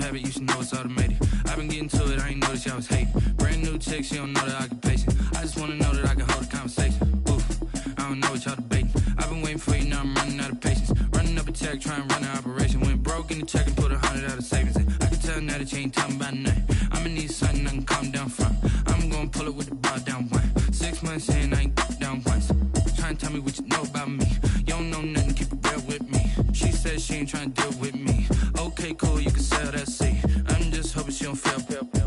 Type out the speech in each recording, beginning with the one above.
habit, you should know it's automated. I've been getting to it, I ain't noticed y'all was hating. Brand new chick, she don't know the occupation. I just wanna know that I can hold a conversation. Oof, I don't know what y'all debating. I've been waiting for you, now I'm running out of patience. Running up a check, trying to run an operation. Went broke in the check and put 100 out of savings in. I can tell now that you ain't talking about nothing. I'ma need something I can calm down from. I'm gonna pull it with the bar down one. 6 months in, I ain't down once. Trying to tell me what you know about me. You don't know nothing, keep it real with me. She said she ain't trying to deal with me. Okay, cool, you can sell that seat. I'm just hoping she don't fail.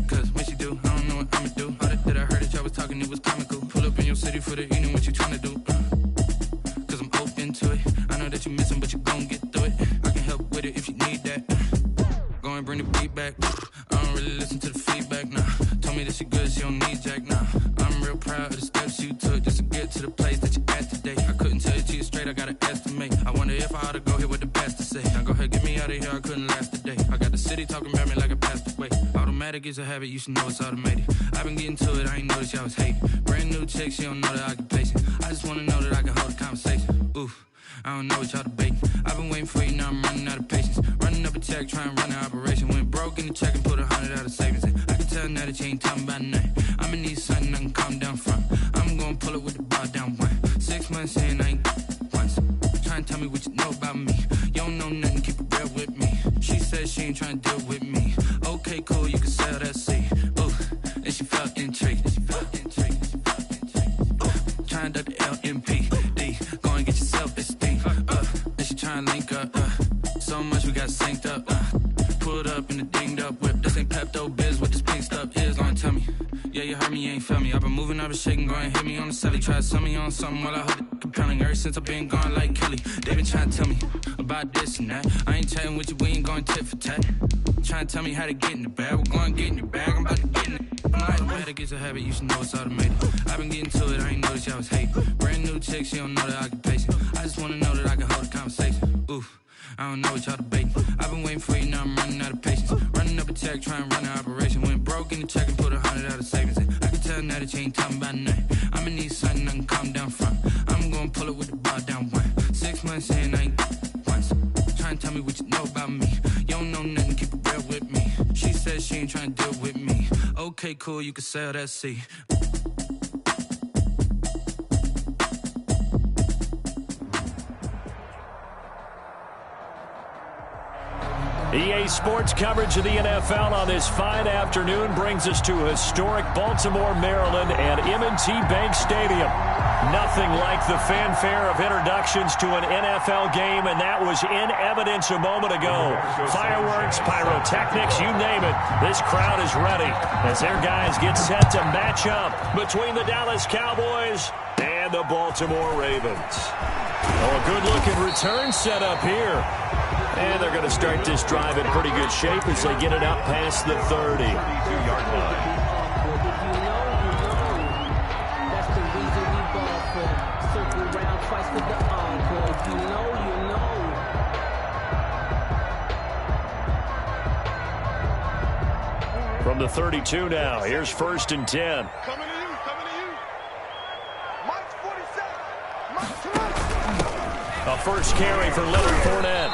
Cause when she do, I don't know what I'ma do. All that I heard that y'all was talking, it was comical. Pull up in your city for the evening, what you trying to do? Cause I'm open to it. I know that you missing, but you gon' get through it. I can help with it if you need that. Go and bring the beat back. I don't really listen to the feedback, nah. Told me that she good, she don't need Jack, nah. I'm real proud of the steps you took just to get to the place that you at today. I couldn't tell you to you straight, I gotta estimate. I wonder if I ought to go here with the best to say. Now go ahead, get me out of here, I couldn't last today. I got the city talking about me like I passed away. Automatic is a habit, you should know it's automated. I've been getting to it, I ain't noticed y'all was hating. Brand new chick, she don't know the occupation. I just wanna know that I can hold a conversation. Oof, I don't know what y'all debating. I've been waiting for you, now I'm running out of patience. Running up a check, trying to run an operation. Went broke in the check and put 100 out of savings in. I can tell now that you ain't talking about nothing. I'ma need something I can calm down from. I'm gonna pull it with the bar down one. 6 months in, I ain't once. Trying to tell me what you know about me. You don't know nothing, keep it real with me. She said she ain't trying to deal with me. Okay, cool, you can sell that seat. Ooh, and she felt intrigued. Trying to the LMPD. Go and get your self-esteem. And she trying to link up. So much we got synced up. Pulled up in the dinged up whip. This ain't Pepto-Biz, what this pink stuff is. Gonna tell me. Yeah, you heard me, you ain't felt me. I've been moving, I've been shaking, go and hit me on the celly. Try to sell me on something while I hold it compelling. Ever since I've been gone like Kelly, they been trying to tell me about this and that. I ain't chatting with you, we ain't going tit for tat. Trying to tell me how to get in the bag. We're going to get in your bag, I'm about to get in it. Automatic is a habit, you should know it's automated. I've been getting to it, I ain't noticed y'all was hating. Brand new chick, she don't know the occupation. I just wanna know that I can hold a conversation. Oof, I don't know what y'all debating. I've been waiting for you, now I'm running out of patience. Running up a check, trying to run an operation. Went broke in the check and put 100 out of savings in. I can tell now that you ain't talking about nothing. I'ma need something I can calm down from. I'm gonna pull it with the bar down one. 6 months in, I ain't once. Trying to tell me what you know about me. You don't know nothing, keep it real with me. She said she ain't trying to deal with me. Okay, cool, you can sell that seat. EA Sports coverage of the NFL on this fine afternoon brings us to historic Baltimore, Maryland and M&T Bank Stadium. Nothing like the fanfare of introductions to an NFL game, and that was in evidence a moment ago. Fireworks, pyrotechnics, you name it. This crowd is ready as their guys get set to match up between the Dallas Cowboys and the Baltimore Ravens. Oh, a good-looking return set up here. And they're going to start this drive in pretty good shape as they get it out past the 30. From the 32 now, here's 1st and 10. Coming to you. Mike 47. A first carry for Leonard Fournette.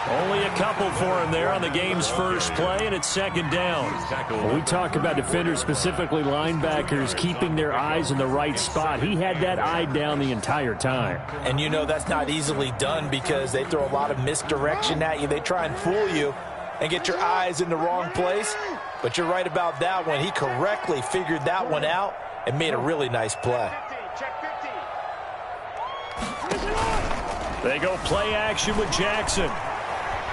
Only a couple for him there on the game's first play, and it's 2nd down. When we talk about defenders, specifically linebackers, keeping their eyes in the right spot, he had that eye down the entire time. And you know that's not easily done because they throw a lot of misdirection at you. They try and fool you and get your eyes in the wrong place. But you're right about that one. He correctly figured that one out and made a really nice play. They go play action with Jackson.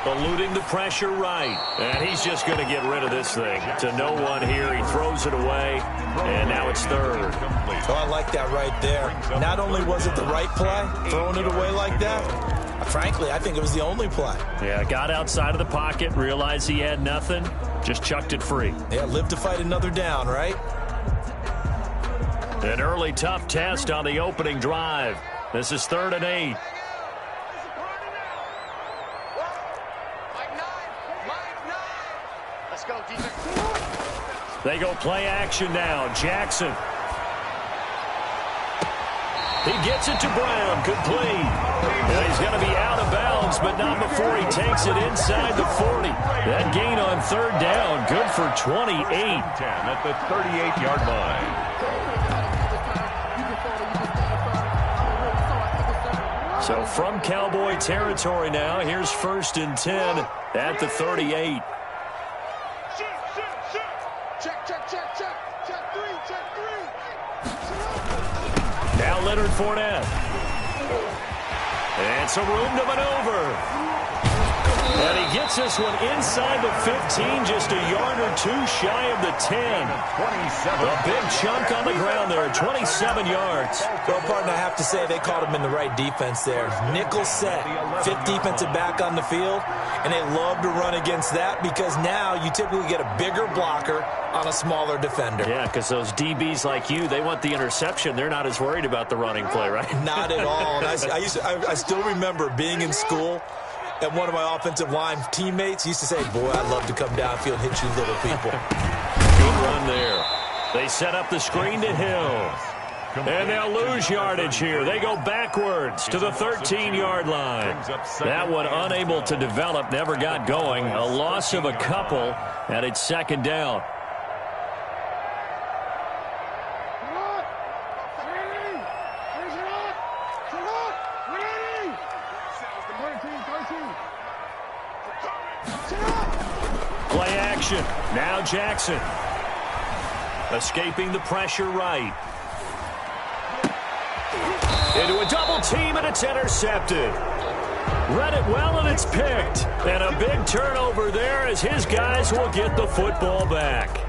Eluding the pressure right. And he's just going to get rid of this thing. To no one here. He throws it away. And now it's 3rd. Oh, I like that right there. Not only was it the right play, throwing it away like that, frankly, I think it was the only play. Yeah, got outside of the pocket, realized he had nothing, just chucked it free. Yeah, live to fight another down, right? An early tough test on the opening drive. This is 3rd and 8. They go play action now. Jackson. He gets it to Brown. Complete. Now he's going to be out of bounds, but not before he takes it inside the 40. That gain on third down. Good for 28. 10 at the 38-yard line. So from Cowboy territory now, here's 1st and 10 at the 38. Now Leonard Fournette. And some room to maneuver. And he gets this one inside the 15, just a yard or two shy of the 10. A big chunk on the ground there, 27 yards. Well, partner, I have to say they called him in the right defense there. Nickel set, 5th defensive back on the field, and they love to run against that because now you typically get a bigger blocker on a smaller defender. Yeah, because those DBs like you, they want the interception. They're not as worried about the running play, right? Not at all. And I still remember being in school, and one of my offensive line teammates used to say, boy, I'd love to come downfield and hit you little people. Good run there. They set up the screen to Hill. And they'll lose yardage here. They go backwards to the 13-yard line. That one unable to develop, never got going. A loss of a couple, and it's 2nd down. Play action. Now Jackson. Escaping the pressure right. Into a double team, and it's intercepted. Read it well, and it's picked. And a big turnover there as his guys will get the football back.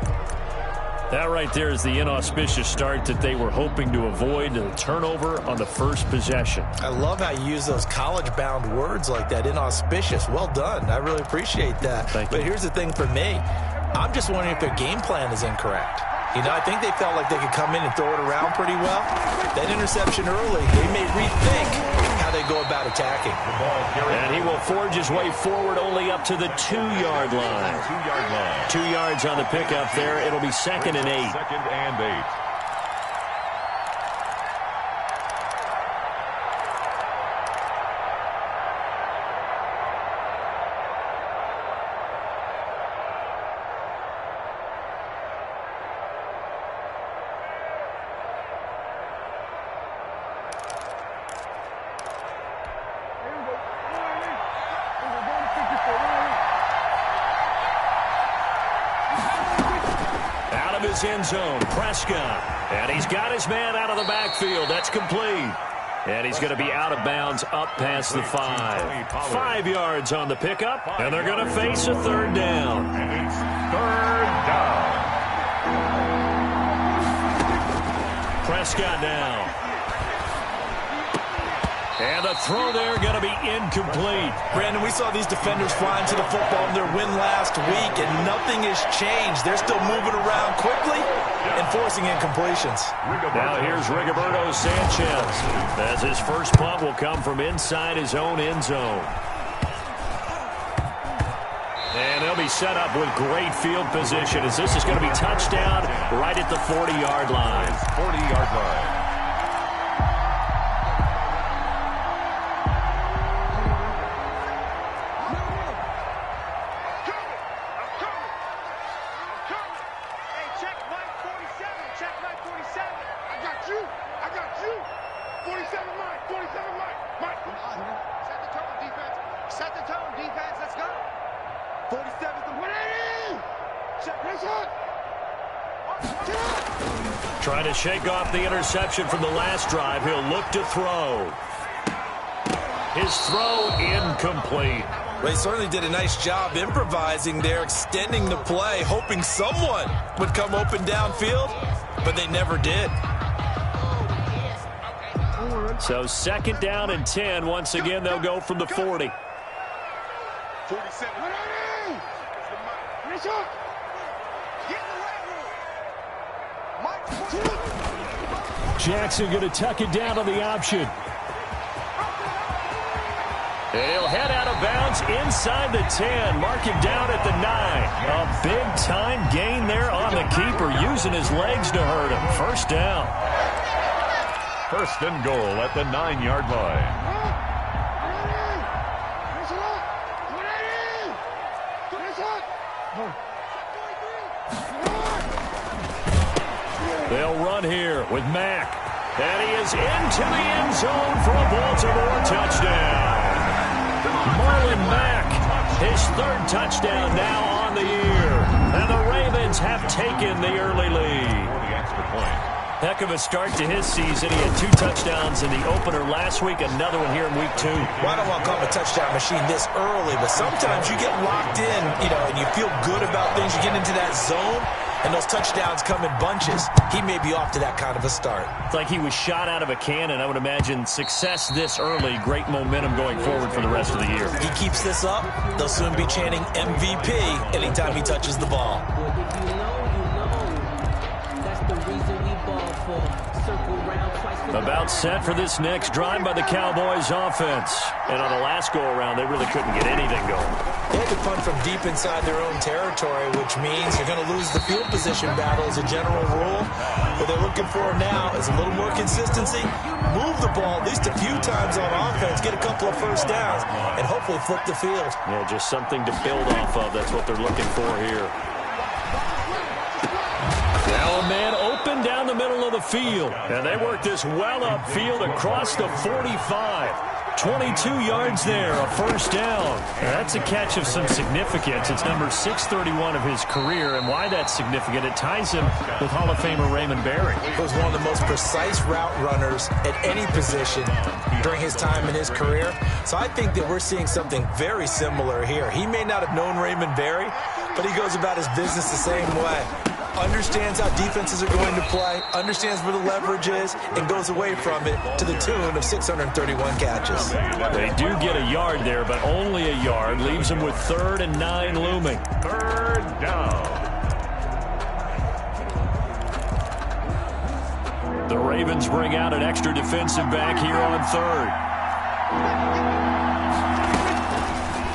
That right there is the inauspicious start that they were hoping to avoid, the turnover on the first possession. I love how you use those college-bound words like that, inauspicious. Well done. I really appreciate that. Thank you. But here's the thing for me. I'm just wondering if their game plan is incorrect. You know, I think they felt like they could come in and throw it around pretty well. That interception early, they may rethink how they go about attacking. And he will forge his way forward only up to the 2-yard line. 2-yard line. 2 yards on the pickup there. It'll be 2nd and 8. 2nd and 8. His end zone, Prescott. And he's got his man out of the backfield. That's complete. And he's going to be out of bounds up past the 5. 5 yards on the pickup. And they're going to face a 3rd down. And it's 3rd down. Prescott now. And the throw there going to be incomplete. Brandon, we saw these defenders flying to the football in their win last week, and nothing has changed. They're still moving around quickly and forcing incompletions. Now here's Rigoberto Sanchez, as his first punt will come from inside his own end zone. And they'll be set up with great field position, as this is going to be touchdown right at the 40-yard line. 40-yard line. Trying to shake off the interception from the last drive. He'll look to throw. His throw incomplete. Well, he certainly did a nice job improvising there, extending the play, hoping someone would come open downfield, but they never did. So 2nd down and 10. Once again, they'll go from the 40. 47. Jackson going to tuck it down on the option. He'll head out of bounds inside the 10. Mark him down at the 9. A big-time gain there on the keeper, using his legs to hurt him. 1st down. 1st and goal at the 9-yard line. They'll run here with Mack. And he is into the end zone for a Baltimore touchdown. Marlon Mack, his third touchdown now on the year. And the Ravens have taken the early lead. Heck of a start to his season. He had 2 touchdowns in the opener last week, another one here in week 2. Well, I don't want to call him a touchdown machine this early, but sometimes you get locked in, and you feel good about things. You get into that zone, and those touchdowns come in bunches. He may be off to that kind of a start. It's like he was shot out of a cannon. I would imagine success this early, great momentum going forward for the rest of the year. He keeps this up, they'll soon be chanting MVP anytime he touches the ball. About set for this next drive by the Cowboys offense. And on the last go-around, they really couldn't get anything going. They had to punt from deep inside their own territory, which means you're going to lose the field position battle as a general rule. What they're looking for now is a little more consistency, move the ball at least a few times on offense, get a couple of first downs, and hopefully flip the field. Yeah, just something to build off of. That's what they're looking for here. Now a man open down the middle of the field. And they work this well upfield across the 45. 22 yards there, a first down. And that's a catch of some significance. It's number 631 of his career. And why that's significant, it ties him with Hall of Famer Raymond Berry. He was one of the most precise route runners at any position during his time in his career. So I think that we're seeing something very similar here. He may not have known Raymond Berry, but he goes about his business the same way. Understands how defenses are going to play, understands where the leverage is, and goes away from it to the tune of 631 catches. They do get a yard there, but only a yard. Leaves them with 3rd and 9 looming. 3rd down. The Ravens bring out an extra defensive back here on 3rd.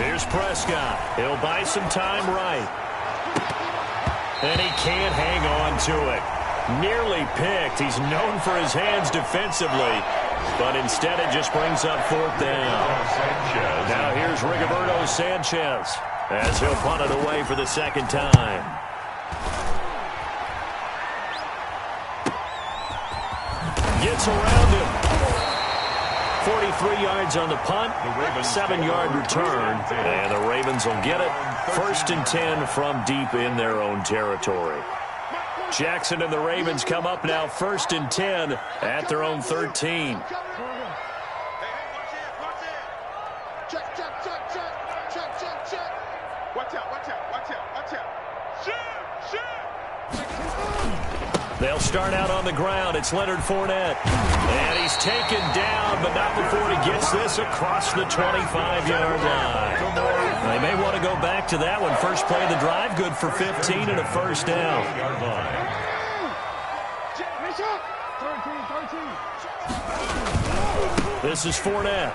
Here's Prescott. He'll buy some time right. And he can't hang on to it. Nearly picked. He's known for his hands defensively. But instead it just brings up 4th down. Now here's Rigoberto Sanchez as he'll punt it away for the 2nd time. Gets around him. 43 yards on the punt, 7-yard return, and the Ravens will get it. 1st and 10 from deep in their own territory. Jackson and the Ravens come up now 1st and 10 at their own 13. They'll start out on the ground. It's Leonard Fournette. And he's taken down, but not before he gets this across the 25-yard line. They may want to go back to that one. First play of the drive, good for 15 and a first down. This is Fournette.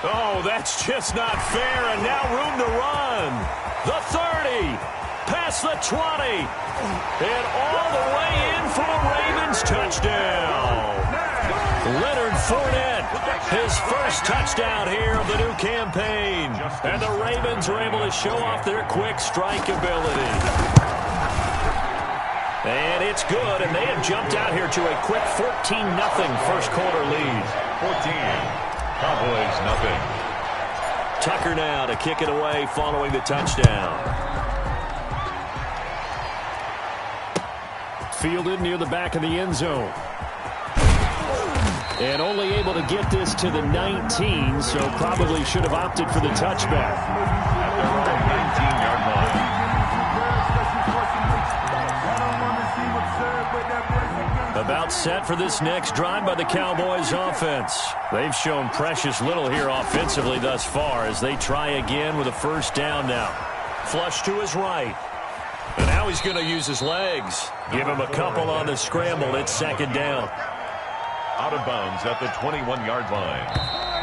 Oh, that's just not fair, and now room to run. The 30, past the 20, and all the way in for a Ravens touchdown. Leonard Fournette, his first touchdown here of the new campaign. And the Ravens are able to show off their quick strike ability. And it's good, and they have jumped out here to a quick 14-0 first quarter lead. 14, Cowboys nothing. Tucker now to kick it away following the touchdown. Fielded near the back of the end zone. And only able to get this to the 19, so probably should have opted for the touchback. At their own 19-yard line. About set for this next drive by the Cowboys offense. They've shown precious little here offensively thus far as they try again with a first down now. Flush to his right. And now he's going to use his legs. Give him a couple on the scramble. It's 2nd down. Out of bounds at the 21-yard line.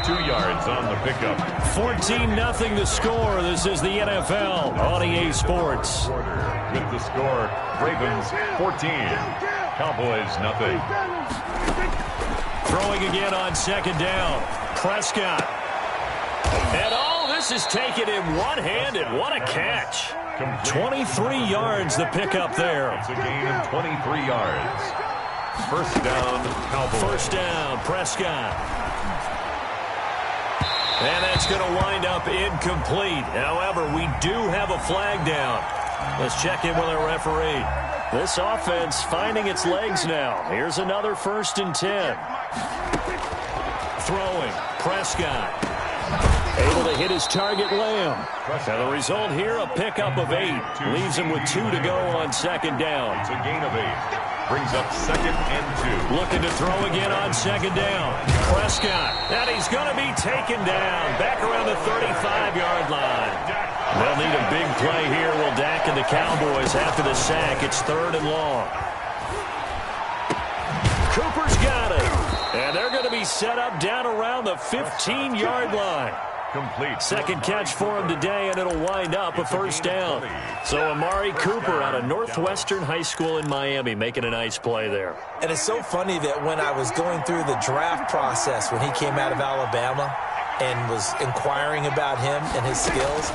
2 yards on the pickup. 14-0 the score. This is the NFL on EA Sports. With the score, Ravens 14, Cowboys nothing. Throwing again on 2nd down. Prescott. And this This is taken in one-handed. What a catch. Complete. 23 yards the pickup there. It's a gain of 23 yards. First down, Cowboys. First down, Prescott. And that's going to wind up incomplete. However, we do have a flag down. Let's check in with our referee. This offense finding its legs now. Here's another 1st and 10. Throwing, Prescott. Able to hit his target, Lamb. Now the result here, a pickup of 8. Leaves him with 2 to go on 2nd down. It's a gain of 8. Brings up 2nd and 2. Looking to throw again on 2nd down. Prescott. And he's going to be taken down. Back around the 35-yard line. They'll need a big play here. Will Dak and the Cowboys after the sack. It's 3rd and long. Cooper's got it. And they're going to be set up down around the 15-yard line. Complete. Second catch for him today, and it'll wind up a 1st down. So Amari Cooper out of Northwestern High School in Miami making a nice play there. And it's so funny that when I was going through the draft process when he came out of Alabama and was inquiring about him and his skills,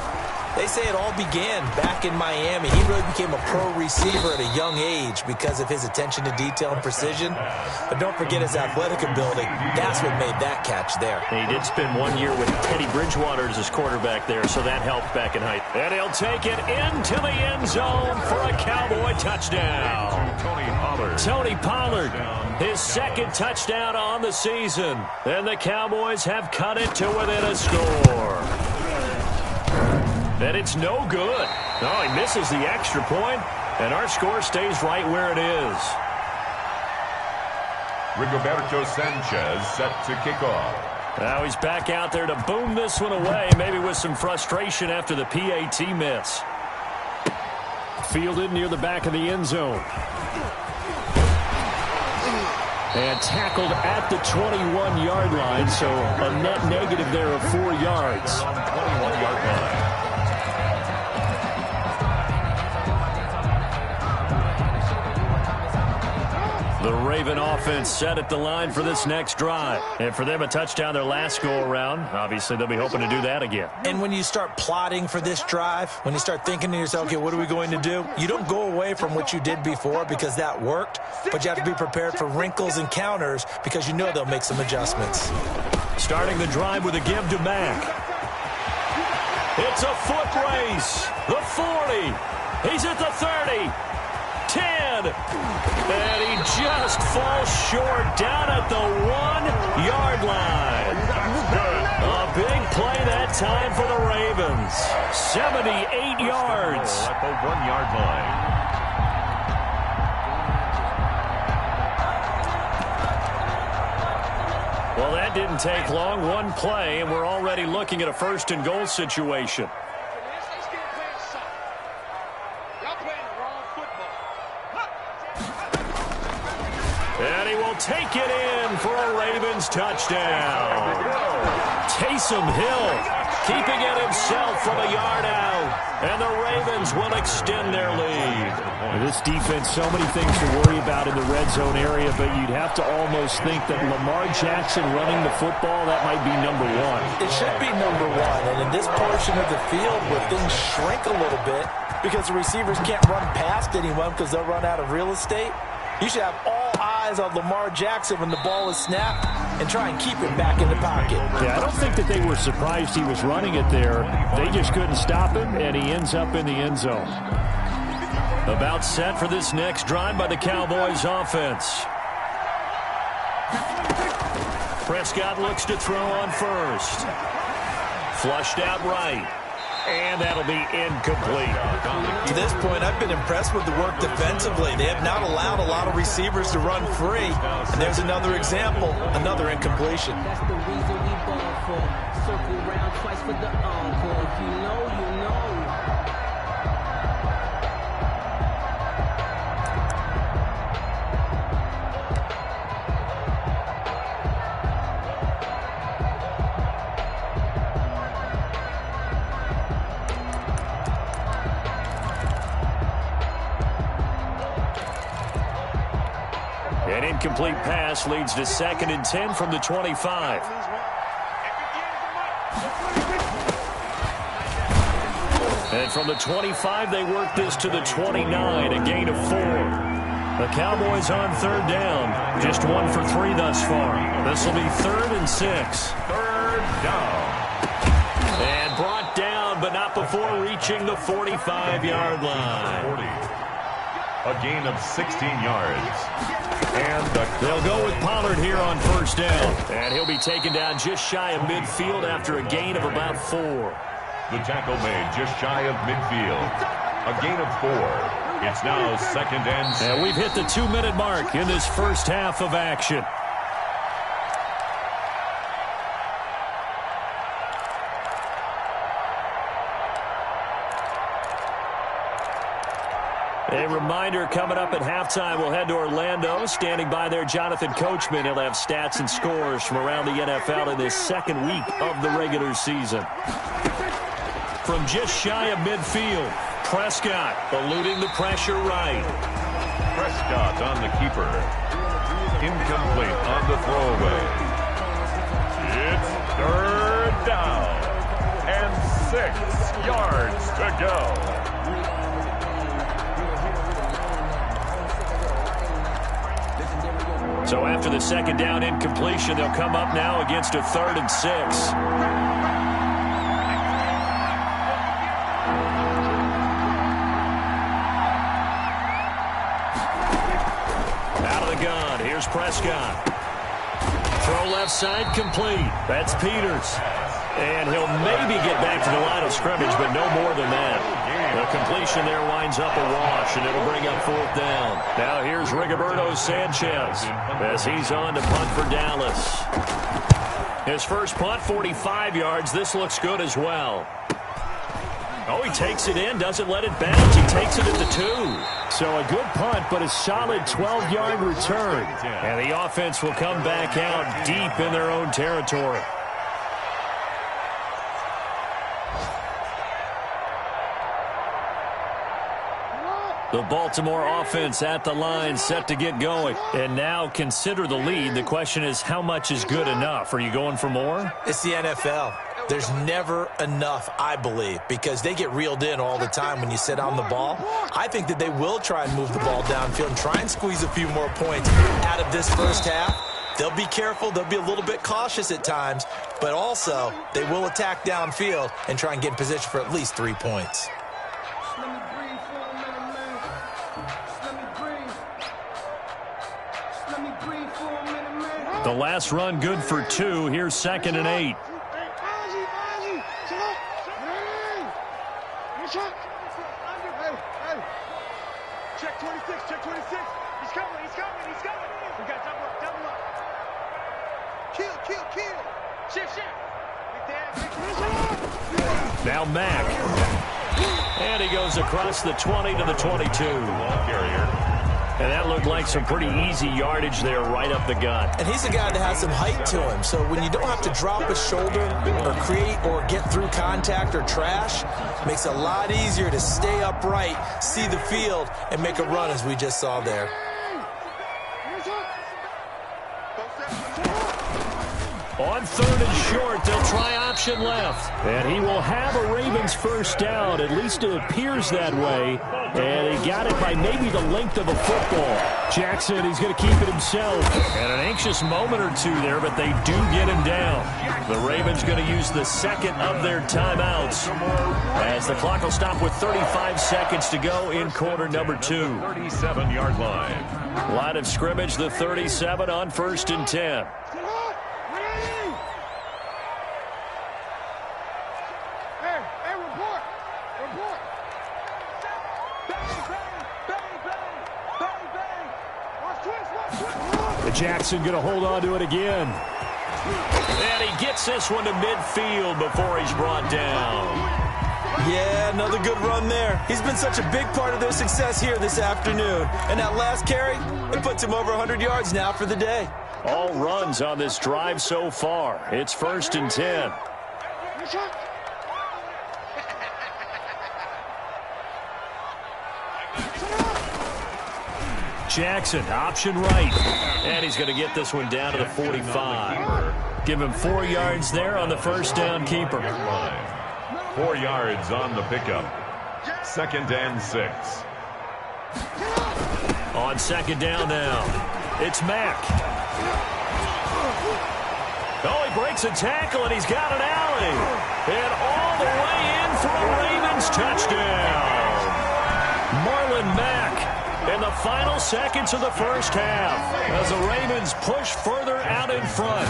they say it all began back in Miami. He really became a pro receiver at a young age because of his attention to detail and precision. But don't forget his athletic ability. That's what made that catch there. He did spend 1 year with Teddy Bridgewater as his quarterback there, so that helped back in height. And he'll take it into the end zone for a Cowboy touchdown. Tony Pollard, his 2nd touchdown on the season. And the Cowboys have cut it to within a score. And it's no good. No, he misses the extra point, and our score stays right where it is. Rigoberto Sanchez set to kick off. Now he's back out there to boom this one away, maybe with some frustration after the PAT miss. Fielded near the back of the end zone. And tackled at the 21-yard line, so a net negative there of 4 yards. 21-yard line. The Raven offense set at the line for this next drive. And for them, a touchdown their last go-around. Obviously, they'll be hoping to do that again. And when you start plotting for this drive, when you start thinking to yourself, okay, what are we going to do? You don't go away from what you did before because that worked, but you have to be prepared for wrinkles and counters because you know they'll make some adjustments. Starting the drive with a give to Mack. It's a foot race. The 40. He's at the 30. 10. And he just falls short down at the 1-yard line. A big play that time for the Ravens. 78 yards. At the 1-yard line. Well, that didn't take long. One play, and we're already looking at a 1st and goal situation. And he will take it in for a Ravens touchdown. Taysom Hill keeping it himself from a yard out. And the Ravens will extend their lead. This defense, so many things to worry about in the red zone area, but you'd have to almost think that Lamar Jackson running the football, that might be number 1. It should be number 1. And in this portion of the field where things shrink a little bit because the receivers can't run past anyone because they'll run out of real estate, you should have all eyes on Lamar Jackson when the ball is snapped and try and keep him back in the pocket. Yeah, I don't think that they were surprised he was running it there. They just couldn't stop him, and he ends up in the end zone. About set for this next drive by the Cowboys offense. Prescott looks to throw on 1st. Flushed out right. And that'll be incomplete. To this point, I've been impressed with the work defensively. They have not allowed a lot of receivers to run free. And there's another example, another incompletion. That's the reason we ball for. Circle round twice for the encore. If you know, you know. An incomplete pass leads to 2nd and 10 from the 25. And from the 25, they work this to the 29, a gain of 4. The Cowboys on third down. Just 1 for 3 thus far. This will be 3rd and 6. Third down. And brought down, but not before reaching the 45-yard line. 40. A gain of 16 yards. And they'll go with Pollard here on first down. And he'll be taken down just shy of midfield after a gain of about 4. The tackle made just shy of midfield. A gain of 4. It's now 2nd and 6. And we've hit the 2-minute mark in this first half of action. A reminder, coming up at halftime, we'll head to Orlando. Standing by there, Jonathan Coachman. He'll have stats and scores from around the NFL in this second week of the regular season. From just shy of midfield, Prescott eluding the pressure right. Prescott on the keeper. Incomplete on the throwaway. It's 3rd down. And 6 yards to go. So after the 2nd down incompletion, they'll come up now against a 3rd and 6. Gun. Here's Prescott. Throw left side complete. That's Peters. And he'll maybe get back to the line of scrimmage, but no more than that. The completion there winds up a wash, and it'll bring up 4th down. Now here's Rigoberto Sanchez as he's on to punt for Dallas. His first punt, 45 yards. This looks good as well. Oh, he takes it in, doesn't let it bounce. He takes it at the 2. So a good punt, but a solid 12-yard return. And the offense will come back out deep in their own territory. The Baltimore offense at the line, set to get going. And now consider the lead. The question is, how much is good enough? Are you going for more? It's the NFL. There's never enough, I believe, because they get reeled in all the time when you sit on the ball. I think that they will try and move the ball downfield and try and squeeze a few more points out of this first half. They'll be careful. They'll be a little bit cautious at times, but also they will attack downfield and try and get in position for at least 3 points. The last run good for 2. Here's 2nd and 8. Check 26, check 26. He's coming, he's coming, he's coming. We got double up, double up. Kill, kill, kill. Shift, shift. Now Mack. And he goes across the 20 to the 22. Carrier. And that looked like some pretty easy yardage there right up the gut. And he's a guy that has some height to him, so when you don't have to drop a shoulder or create or get through contact or trash, it makes it a lot easier to stay upright, see the field, and make a run as we just saw there. On 3rd and short, they'll try option left. And he will have a Ravens first down. At least it appears that way. And he got it by maybe the length of a football. Jackson, he's going to keep it himself. And an anxious moment or two there, but they do get him down. The Ravens going to use the 2nd of their timeouts as the clock will stop with 35 seconds to go in quarter number 2. 37-yard line. Line of scrimmage, the 37 on 1st and 10. Jackson going to hold on to it again. And he gets this one to midfield before he's brought down. Yeah, another good run there. He's been such a big part of their success here this afternoon. And that last carry, it puts him over 100 yards now for the day. All runs on this drive so far. It's 1st and 10. Jackson, option right. And he's going to get this one down to the 45. Give him 4 yards there on the first down keeper. 4 yards on the pickup. 2nd and 6. On 2nd down now, it's Mack. Oh, he breaks a tackle, and he's got an alley. And all the way in for a Ravens touchdown. Marlon Mack in the final seconds of the first half as the Ravens push further out in front.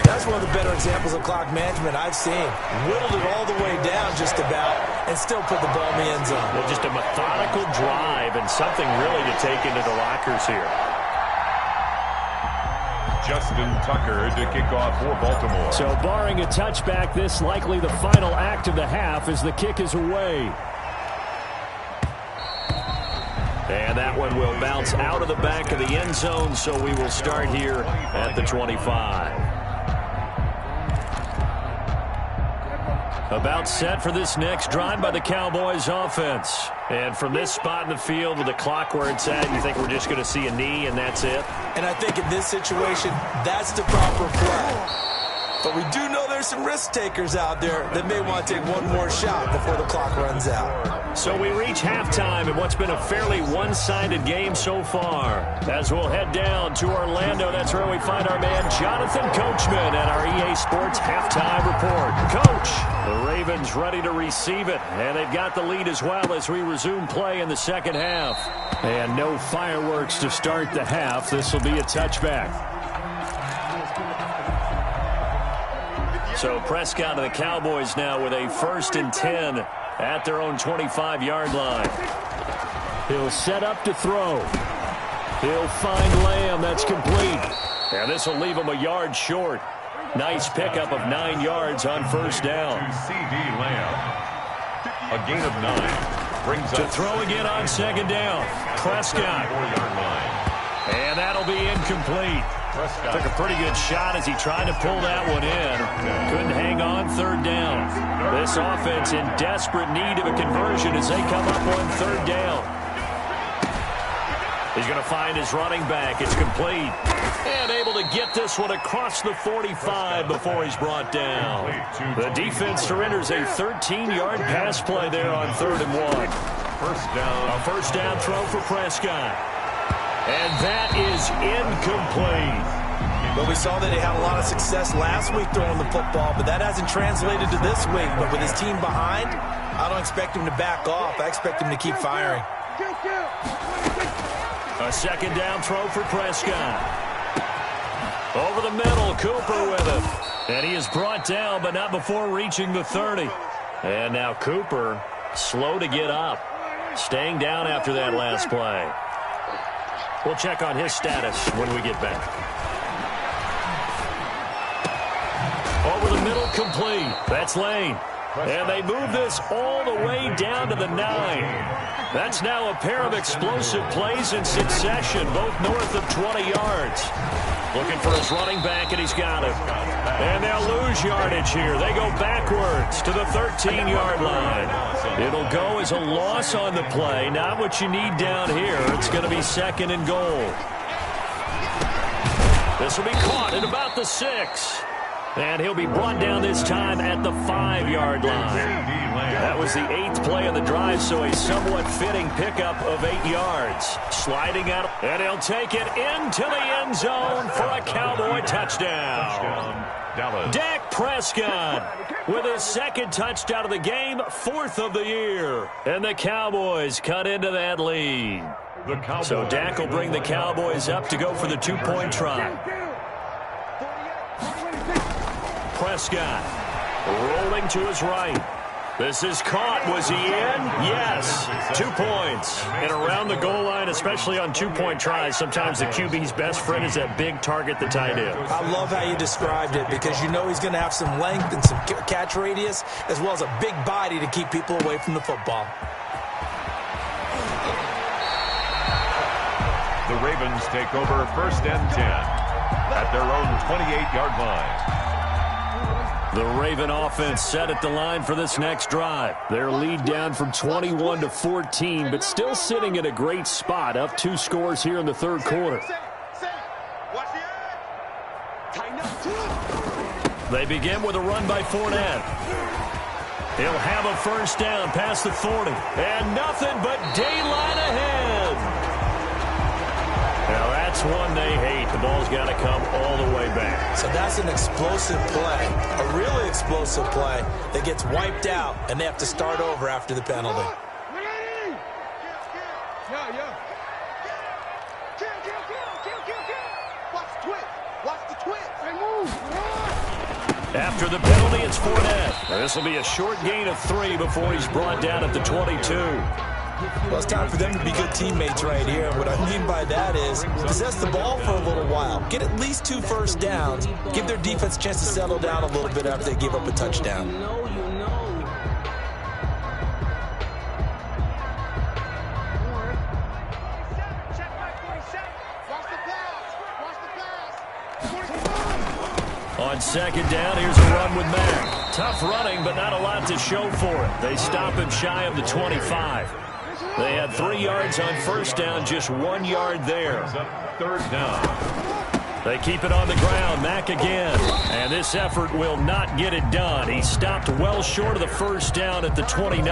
That's one of the better examples of clock management I've seen. Whittled it all the way down just about and still put the ball in the end zone. Well, just a methodical drive and something really to take into the lockers here. Justin Tucker to kick off for Baltimore. So barring a touchback, this likely the final act of the half as the kick is away. And that one will bounce out of the back of the end zone, so we will start here at the 25. About set for this next drive by the Cowboys offense. And from this spot in the field with the clock where it's at, you think we're just going to see a knee and that's it? And I think in this situation, that's the proper play. But we do know there's some risk takers out there that may want to take one more shot before the clock runs out. So we reach halftime in what's been a fairly one-sided game so far. As we'll head down to Orlando, that's where we find our man Jonathan Coachman at our EA Sports Halftime Report. Coach, the Ravens ready to receive it, and they've got the lead as well as we resume play in the second half. And no fireworks to start the half. This will be a touchback. So Prescott and the Cowboys now with a 1st and 10 at their own 25-yard line. He'll set up to throw. He'll find Lamb. That's complete. And this will leave him a yard short. Nice pickup of 9 yards on 1st down. To CeeDee Lamb. A gain of 9. Brings to up throw again on 2nd down. Prescott. 4-yard line. And that'll be incomplete. Took a pretty good shot as he tried to pull that one in. Couldn't hang on 3rd down. This offense in desperate need of a conversion as they come up on 3rd down. He's going to find his running back. It's complete. And able to get this one across the 45 before he's brought down. The defense surrenders a 13-yard pass play there on 3rd and 1. First down. A 1st down throw for Prescott. And that is incomplete. But we saw that he had a lot of success last week throwing the football, but that hasn't translated to this week. But with his team behind, I don't expect him to back off. I expect him to keep firing. A 2nd down throw for Prescott. Over the middle, Cooper with it. And he is brought down, but not before reaching the 30. And now Cooper, slow to get up. Staying down after that last play. We'll check on his status when we get back. Over the middle, complete. That's Lane. And they move this all the way down to the 9. That's now a pair of explosive plays in succession, both north of 20 yards. Looking for his running back, and he's got him. And they'll lose yardage here. They go backwards to the 13-yard line. It'll go as a loss on the play. Not what you need down here. It's going to be 2nd and goal. This will be caught at about the 6. And he'll be brought down this time at the 5-yard line. That was the 8th play of the drive, so a somewhat fitting pickup of 8 yards. Sliding out, and he'll take it into the end zone for a Cowboy touchdown. Dak Prescott with his 2nd touchdown of the game, 4th of the year. And the Cowboys cut into that lead. So Dak will bring the Cowboys up to go for the 2-point try. Prescott rolling to his right. This is caught. Was he in? Yes. 2 points. And around the goal line, especially on 2-point tries, sometimes the QB's best friend is that big target, the tight end. I love how you described it because you know he's going to have some length and some catch radius as well as a big body to keep people away from the football. The Ravens take over 1st and 10 at their own 28-yard line. The Raven offense set at the line for this next drive. Their lead down from 21 to 14, but still sitting in a great spot, up 2 scores here in the 3rd quarter. They begin with a run by Fournette. He'll have a first down past the 40. And nothing but daylight ahead. Now that's one they hate. The ball's got to come all the way back. So that's an explosive play, a really explosive play that gets wiped out, and they have to start over after the penalty. After the penalty, it's Fournette. This will be a short gain of 3 before he's brought down at the 22. Well, it's time for them to be good teammates right here. What I mean by that is possess the ball for a little while. Get at least 2 first downs. Give their defense a chance to settle down a little bit after they give up a touchdown. On second down, here's a run with Mack. Tough running, but not a lot to show for it. They stop him shy of the 25. They had 3 yards on first down, just 1 yard there. Third down. They keep it on the ground. Mack again. And this effort will not get it done. He stopped well short of the first down at the 29.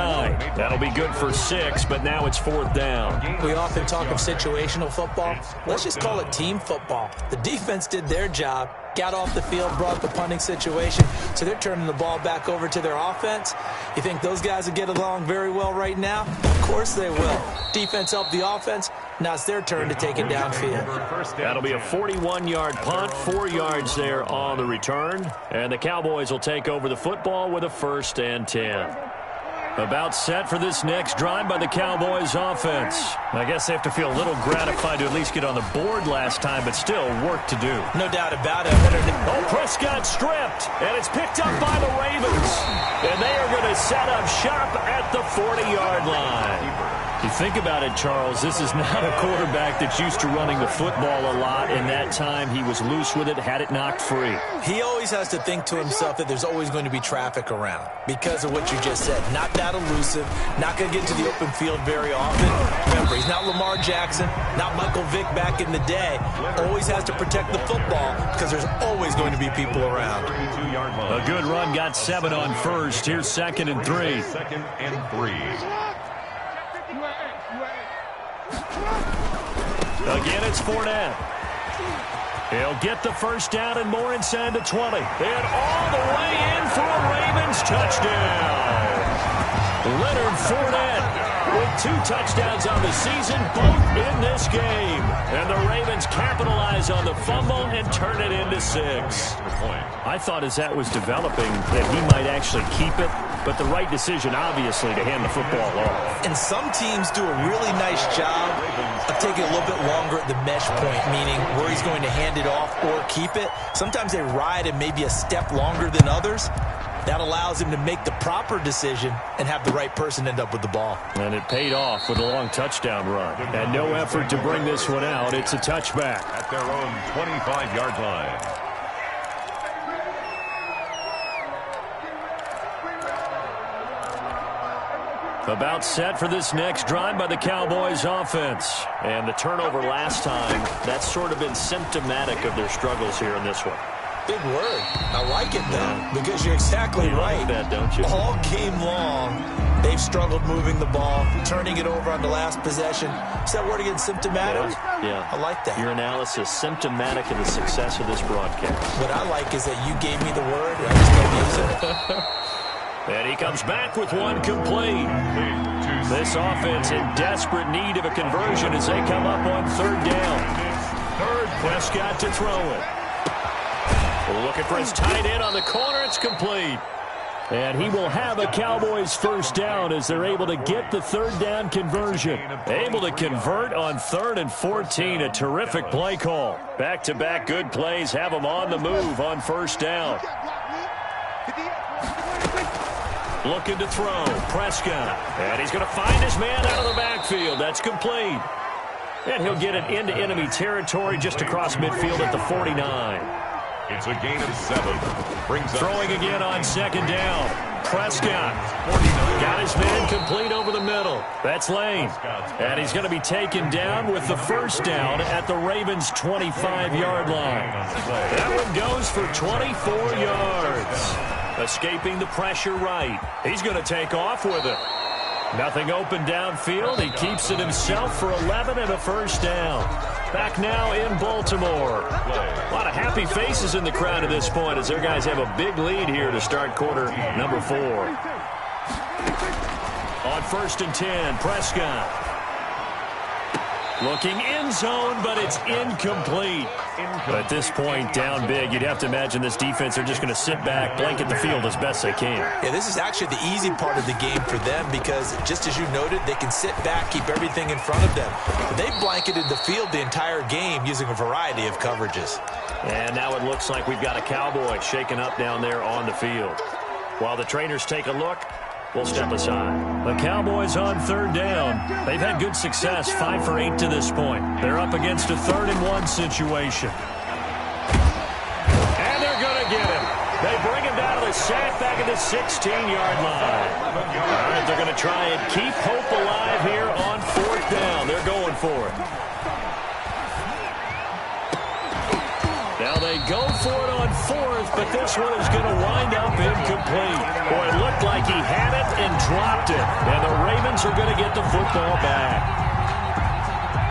That'll be good for 6, but now it's 4th down. We often talk of situational football. Let's just call it team football. The defense did their job, got off the field, brought the punting situation, so they're turning the ball back over to their offense. You think those guys will get along very well right now? Of course they will. Defense helped the offense. Now it's their turn to take it downfield. That'll be a 41-yard punt, 4 yards there on the return. And the Cowboys will take over the football with a 1st and 10. About set for this next drive by the Cowboys offense. I guess they have to feel a little gratified to at least get on the board last time, but still work to do. No doubt about it. Oh, Prescott stripped, and it's picked up by the Ravens. And they are going to set up shop at the 40-yard line. You think about it, Charles, this is not a quarterback that's used to running the football a lot. In that time, he was loose with it, had it knocked free. He always has to think to himself that there's always going to be traffic around because of what you just said. Not that elusive, not going to get to the open field very often. Remember, he's not Lamar Jackson, not Michael Vick back in the day. Always has to protect the football because there's always going to be people around. A good run got 7 on first. Here's 2nd and 3. 2nd and 3. Again, it's Fournette. He'll get the first down and more inside the 20. And all the way in for a Ravens touchdown. Leonard Fournette with 2 touchdowns on the season, both in this game. And the Ravens capitalize on the fumble and turn it into 6. I thought as that was developing that he might actually keep it, but the right decision, obviously, to hand the football off. And some teams do a really nice job of taking a little bit longer at the mesh point, meaning where he's going to hand it off or keep it. Sometimes they ride it maybe a step longer than others. That allows him to make the proper decision and have the right person end up with the ball. And it paid off with a long touchdown run. And no effort to bring this one out. It's a touchback. At their own 25-yard line. About set for this next drive by the Cowboys offense. And the turnover last time, that's sort of been symptomatic of their struggles here in this one. Big word. I like it, though, because you're exactly right. Like that, don't you? All game long, they've struggled moving the ball, turning it over on the last possession. Is that word again, symptomatic? Yeah. I like that. Your analysis, symptomatic of the success of this broadcast. What I like is that you gave me the word, and I just don't use it. And he comes back with one complete. This offense in desperate need of a conversion as they come up on 3rd down. Prescott to throw it. Looking for his tight end on the corner. It's complete. And he will have a Cowboys first down as they're able to get the 3rd down conversion. Able to convert on 3rd and 14. A terrific play call. Back-to-back good plays have them on the move on first down. Looking to throw. Prescott. And he's going to find his man out of the backfield. That's complete. And he'll get it into enemy territory just across midfield at the 49. It's a gain of 7. Throwing again on 2nd down. Prescott got his man complete over the middle. That's Lane. And he's going to be taken down with the first down at the Ravens' 25-yard line. That one goes for 24 yards. Escaping the pressure right. He's going to take off with it. Nothing open downfield. He keeps it himself for 11 and a first down. Back now in Baltimore. A lot of happy faces in the crowd at this point as their guys have a big lead here to start quarter number 4. On 1st and 10, Prescott. Looking end zone, but it's incomplete. At this point, down big, you'd have to imagine this defense are just going to sit back, blanket the field as best they can. Yeah, this is actually the easy part of the game for them because, just as you noted, they can sit back, keep everything in front of them. They blanketed the field the entire game using a variety of coverages. And now it looks like we've got a Cowboy shaking up down there on the field. While the trainers take a look, we'll step aside. The Cowboys on 3rd down. They've had good success, 5 for 8 to this point. They're up against a 3rd and 1 situation. And they're going to get him. They bring him down to the sack back at the 16-yard line. All right, they're going to try and keep hope alive here on 4th down. They're going for it. Now they go for it on 4th, but this one is going to wind up incomplete. Boy, it looked like he had it and dropped it. And the Ravens are going to get the football back.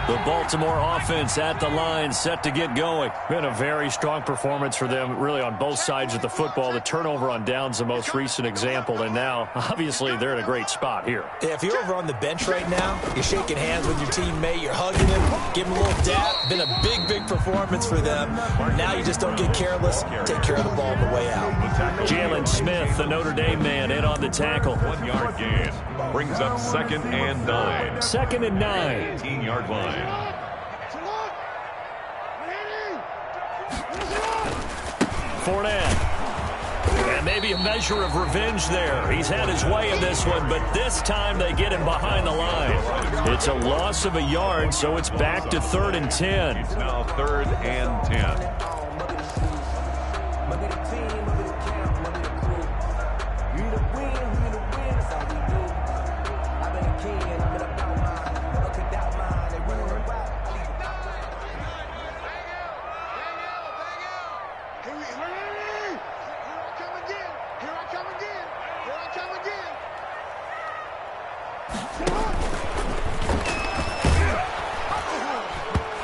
The Baltimore offense at the line, set to get going. Been a very strong performance for them, really on both sides of the football. The turnover on downs, the most recent example, and now, obviously, they're in a great spot here. Yeah, if you're over on the bench right now, you're shaking hands with your teammate, you're hugging him, giving him a little dap. Been a big, big performance for them. Now you just don't get careless. Take care of the ball on the way out. Jalen Smith, the Notre Dame man, in on the tackle. 1-yard gain. Brings up 2nd and 9. 2nd and 9. 18-yard line. Fournette. And maybe a measure of revenge there. He's had his way in this one, but this time they get him behind the line. It's a loss of a yard, so it's back to 3rd and 10. It's now 3rd and 10.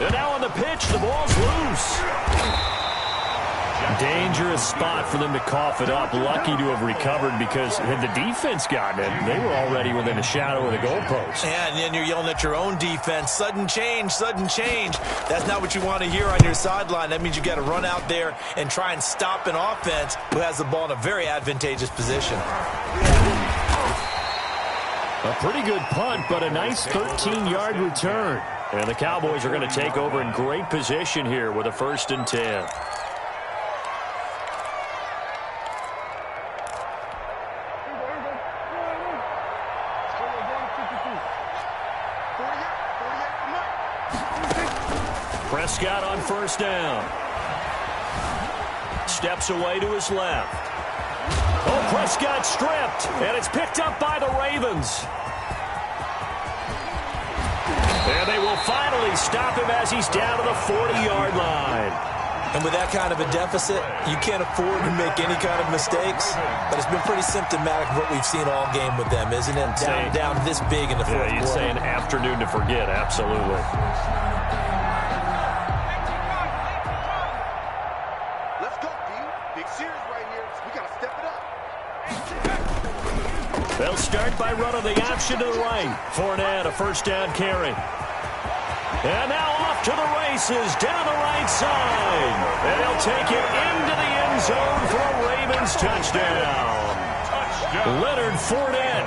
And now on the pitch, the ball's loose. Dangerous spot for them to cough it up. Lucky to have recovered because had the defense gotten it, they were already within a shadow of the goalpost. And then you're yelling at your own defense. Sudden change, sudden change. That's not what you want to hear on your sideline. That means you got to run out there and try and stop an offense who has the ball in a very advantageous position. A pretty good punt, but a nice 13-yard return. And the Cowboys are going to take over in great position here with a 1st and 10. Prescott on 1st down. Steps away to his left. Oh, Prescott stripped, and it's picked up by the Ravens. And they will finally stop him as he's down to the 40-yard line. And with that kind of a deficit, you can't afford to make any kind of mistakes. But it's been pretty symptomatic of what we've seen all game with them, isn't it? Down this big in the fourth quarter. You'd say an afternoon to forget, absolutely. Let's go, D. Big series right here. We got to step it up. They'll start by running the option to the right. Fournette, a 1st down carry. And now off to the races, down the right side. And he'll take it into the end zone for a Ravens touchdown. Leonard Fournette,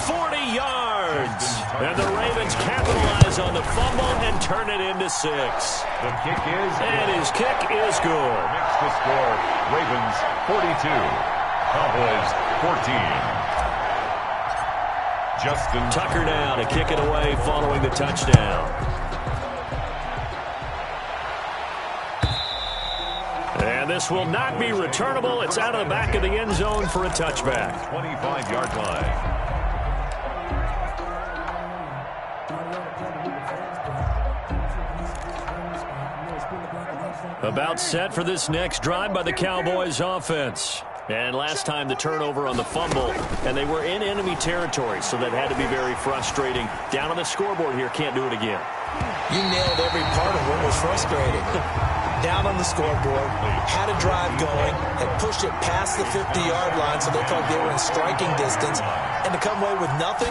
40 yards. And the Ravens capitalize on the fumble and turn it into 6. The kick is good. And his kick is good. Makes the score Ravens 42, Cowboys 14. Justin Tucker now to kick it away following the touchdown. And this will not be returnable. It's out of the back of the end zone for a touchback. 25-yard line. About set for this next drive by the Cowboys offense. And last time the turnover on the fumble, and they were in enemy territory, so that had to be very frustrating. Down on the scoreboard here, can't do it again. You nailed every part of what was frustrating. Down on the scoreboard, had a drive going, had pushed it past the 50-yard line so they thought they were in striking distance, and to come away with nothing,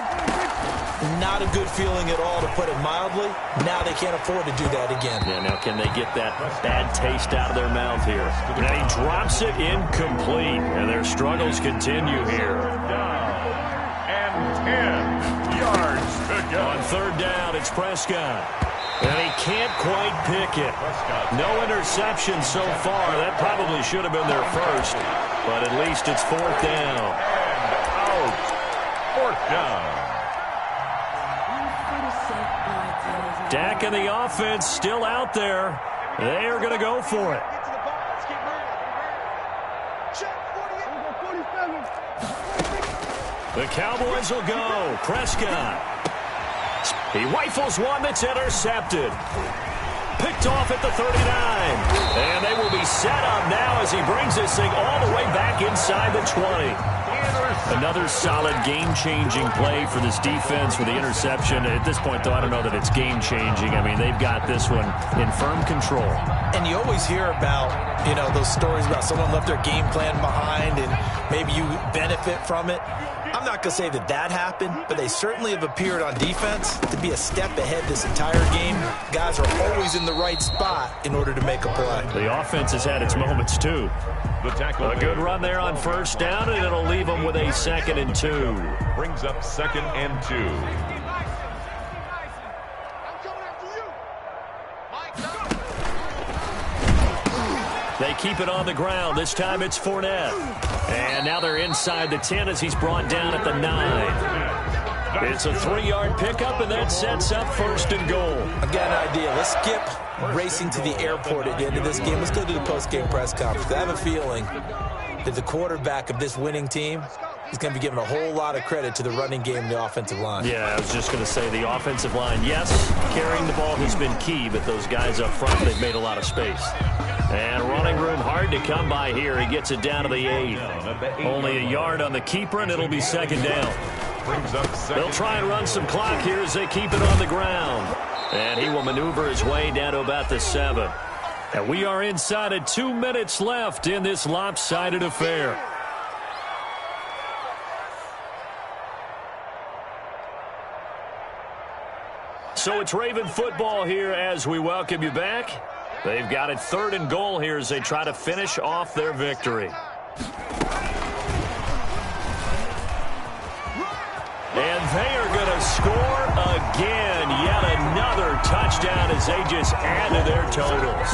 not a good feeling at all, to put it mildly. Now they can't afford to do that again. Yeah, now can they get that bad taste out of their mouth here? And he drops it incomplete, and their struggles continue here. And 10 yards to go. On third down, it's Prescott. And he can't quite pick it. No interception so far. That probably should have been their first, but at least it's fourth down. And out. Fourth down. Dak and the offense still out there. They are going to go for it. The Cowboys will go. Prescott. He rifles one that's intercepted. Picked off at the 39. And they will be set up now as he brings this thing all the way back inside the 20. Another solid game-changing play for this defense with the interception. At this point, though, I don't know that it's game-changing. I mean, they've got this one in firm control. And you always hear about, those stories about someone left their game plan behind and maybe you benefit from it. I'm not going to say that that happened, but they certainly have appeared on defense to be a step ahead this entire game. Guys are always in the right spot in order to make a play. The offense has had its moments, too. A good run there on first down, and it'll leave them with a 2nd and 2. Brings up 2nd and 2. They keep it on the ground. This time it's Fournette. And now they're inside the 10 as he's brought down at the 9. It's a 3-yard pickup, and that sets up 1st and goal. I've got an idea. Let's skip racing to the airport at the end of this game. Let's go to the post-game press conference. I have a feeling that the quarterback of this winning team is going to be giving a whole lot of credit to the running game and the offensive line. Yeah, I was just going to say the offensive line, yes, carrying the ball has been key, but those guys up front, they've made a lot of space. And running room hard to come by here. He gets it down to the 8. Only a yard on the keeper, and it'll be 2nd down. They'll try and run some clock here as they keep it on the ground. And he will maneuver his way down to about the 7. And we are inside of 2 minutes left in this lopsided affair. So it's Raven football here as we welcome you back. They've got it 3rd and goal here as they try to finish off their victory. And they are going to score again. Yet another touchdown as they just add to their totals.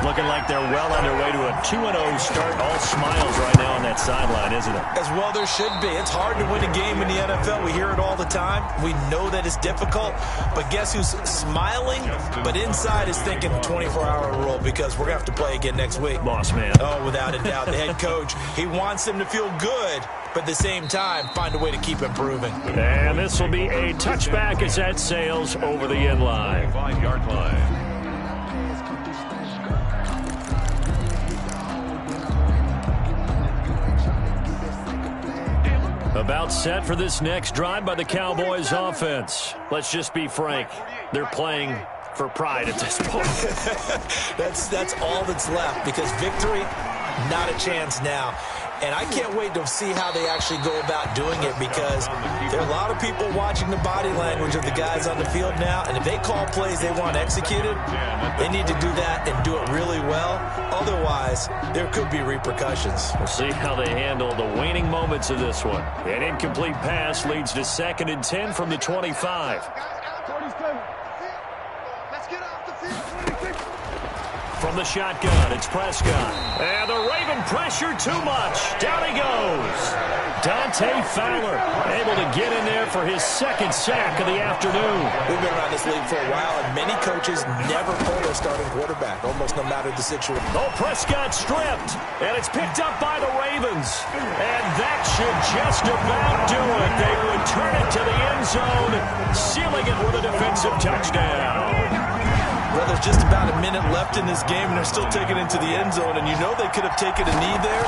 Looking like they're well on their way to a 2-0 start. All smiles right now on that sideline, isn't it? As well there should be. It's hard to win a game in the NFL. We hear it all the time. We know that it's difficult. But guess who's smiling? But inside is thinking 24-hour rule because we're going to have to play again next week. Boss man. Oh, without a doubt. The head coach, he wants them to feel good, but at the same time, find a way to keep improving. And this will be a touchback as that sails over the end line. 5-yard line. About set for this next drive by the Cowboys offense. Let's just be frank. They're playing for pride at this point. That's all that's left because victory, not a chance now. And I can't wait to see how they actually go about doing it because there are a lot of people watching the body language of the guys on the field now. And if they call plays they want executed, they need to do that and do it really well. Otherwise, there could be repercussions. We'll see how they handle the waning moments of this one. An incomplete pass leads to 2nd and 10 from the 25. From the shotgun, it's Prescott. And the Raven pressure too much. Down he goes. Dante Fowler able to get in there for his 2nd sack of the afternoon. We've been around this league for a while, and many coaches never pull their starting quarterback, almost no matter the situation. Oh, Prescott stripped, and it's picked up by the Ravens. And that should just about do it. They return it to the end zone, sealing it with a defensive touchdown. Well, there's just about a minute left in this game, and they're still taking it to the end zone, and you know they could have taken a knee there,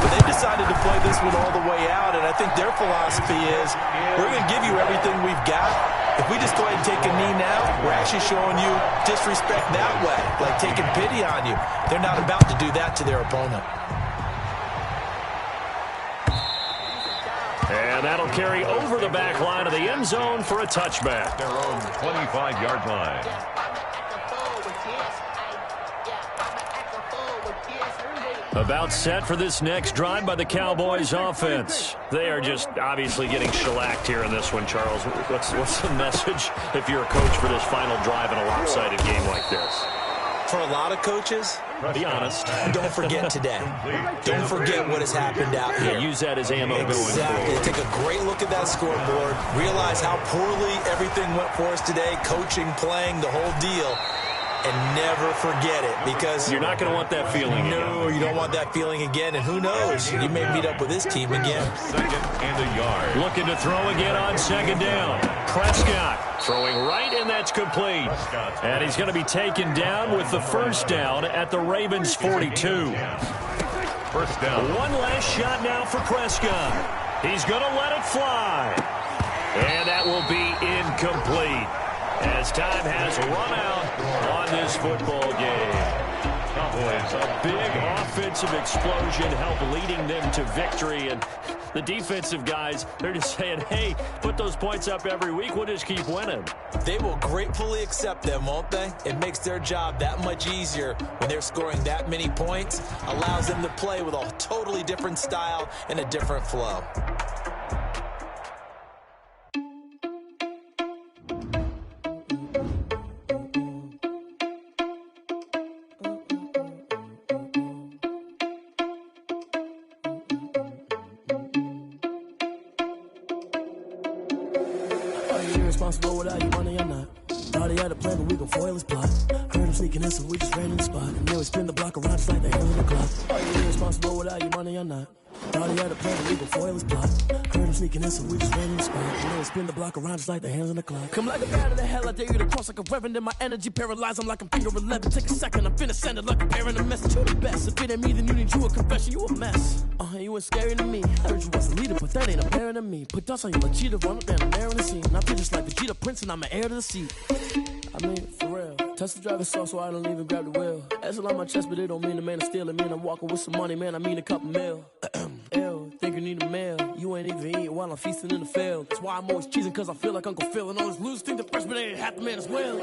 but they decided to play this one all the way out, and I think their philosophy is, we're going to give you everything we've got. If we just go ahead and take a knee now, we're actually showing you disrespect that way, like taking pity on you. They're not about to do that to their opponent. And that'll carry over the back line of the end zone for a touchback. Their own 25-yard line. About set for this next drive by the Cowboys offense. They are just obviously getting shellacked here in this one, Charles. What's the message if you're a coach for this final drive in a lopsided game like this? For a lot of coaches, be honest. Don't forget today. Don't forget what has happened out here. Use that as ammo going Exactly. forward. Take a great look at that scoreboard. Realize how poorly everything went for us today. Coaching, playing, the whole deal. And never forget it, because you're not going to want that feeling again. No, you don't want that feeling again. And who knows? You may meet up with this team again. 2nd and a yard. Looking to throw again on 2nd down. Prescott throwing right, and that's complete. And he's going to be taken down with the first down at the Ravens' 42. First down. One last shot now for Prescott. He's going to let it fly. And that will be incomplete, as time has run out on this football game. Cowboys, a big offensive explosion helped leading them to victory. And the defensive guys, they're just saying, hey, put those points up every week. We'll just keep winning. They will gratefully accept them, won't they? It makes their job that much easier when they're scoring that many points. Allows them to play with a totally different style and a different flow. Irresponsible without your money or not. Thought he had a plan, but we gon' foil his plot. Heard him sneaking in, so we just ran in the spot. And then we spin the block around just like the hands on the clock. Are you irresponsible without your money or not? Thought he had a plan, but we gon' foil his plot. Heard him sneaking in, so we just ran in the spot. And then we spin the block around just like the hands on the clock. Come like a bat of the hell, I dare you to cross like a reverend. And my energy paralyzed, I'm like I'm finger 11. Take a second, I'm finna send it like a parent a message. You the best, if it ain't me, then you need you a confession. You a mess. You ain't scary to me. I heard you was a leader, but that ain't apparent to me. Put dust on you like cheetah, run up down the in the scene. I feel just like Vegeta Prince, and I'm an heir to the seat. I mean, for real. Touch the driver's soft, so I don't even grab the wheel. That's on my chest, but it don't mean the man is stealing. Mean I'm walking with some money, man. I mean a couple mil. Ew, think you need a meal. You ain't even eating while I'm feasting in the field. That's why I'm always cheesing, cause I feel like Uncle Phil. And all this lose think the freshman ain't half the man as well.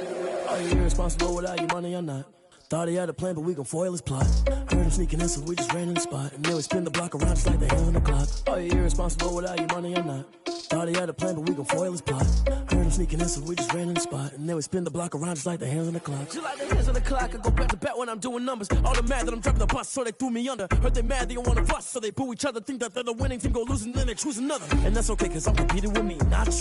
Are you irresponsible without your money or not? Thought he had a plan, but we gon' foil his plot. Heard him sneaking in, so we just ran in the spot. And then we spin the block around just like the hands on the clock. Are you irresponsible without your money or not? Thought he had a plan, but we gon' foil his plot. Heard him sneaking in, so we just ran in the spot. And then we spin the block around just like the hands on the clock. Just like the hands on the clock, I go back to back when I'm doing numbers. All the mad that I'm dropping the bus, so they threw me under. Heard they mad, they don't wanna bust, so they boo each other. Think that they're the winning team, go losing, then they choose another. And that's okay, cause I'm competing with me, not you.